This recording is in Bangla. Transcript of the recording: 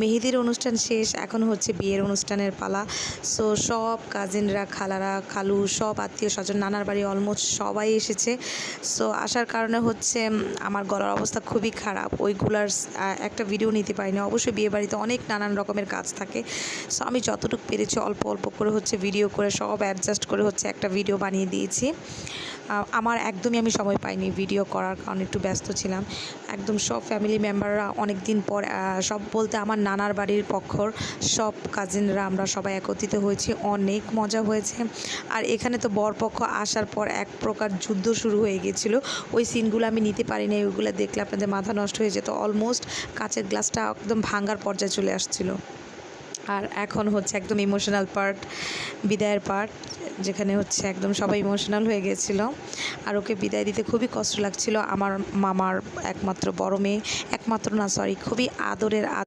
মেহেদির অনুষ্ঠান শেষ, এখন হচ্ছে বিয়ের অনুষ্ঠানের পালা। সো সব কাজিনরা, খালারা, খালু, সব আত্মীয় স্বজন, নানার বাড়ি অলমোস্ট সবাই এসেছে। সো আসার কারণে হচ্ছে আমার গলার অবস্থা খুবই খারাপ, ওইগুলার একটা ভিডিও নিতে পারিনি। অবশ্যই বিয়ে বাড়িতে অনেক নানান রকমের কাজ থাকে। সো আমি যতটুকু পেরেছি অল্প অল্প করে হচ্ছে ভিডিও করে সব অ্যাডজাস্ট করে হচ্ছে একটা ভিডিও বানিয়ে দিয়েছি। আমার একদমই আমি সময় পাইনি ভিডিও করার, কারণ একটু ব্যস্ত ছিলাম। একদম সব ফ্যামিলি মেম্বাররা অনেক দিন পর, সব বলতে আমার নানার বাড়ির পক্ষর সব কাজিনরা আমরা সবাই একত্রিত হয়েছি, অনেক মজা হয়েছে। আর এখানে তো বরপক্ষ আসার পর এক প্রকার যুদ্ধ শুরু হয়ে গিয়েছিলো। ওই সিনগুলো আমি নিতে পারিনি, ওইগুলো দেখলে আপনাদের মাথা নষ্ট হয়ে যেত। অলমোস্ট কাচের গ্লাসটা একদম ভাঙার পর্যায়ে চলে আসছিলো। আর এখন হচ্ছে একদম ইমোশনাল পার্ট, বিদায়ের পার্ট, যেখানে হচ্ছে একদম সবাই ইমোশনাল হয়ে গিয়েছিল। আর ওকে বিদায় দিতে খুবই কষ্ট লাগছিল। আমার মামার একমাত্র বড় মেয়ে, একমাত্র না সরি, খুবই আদরের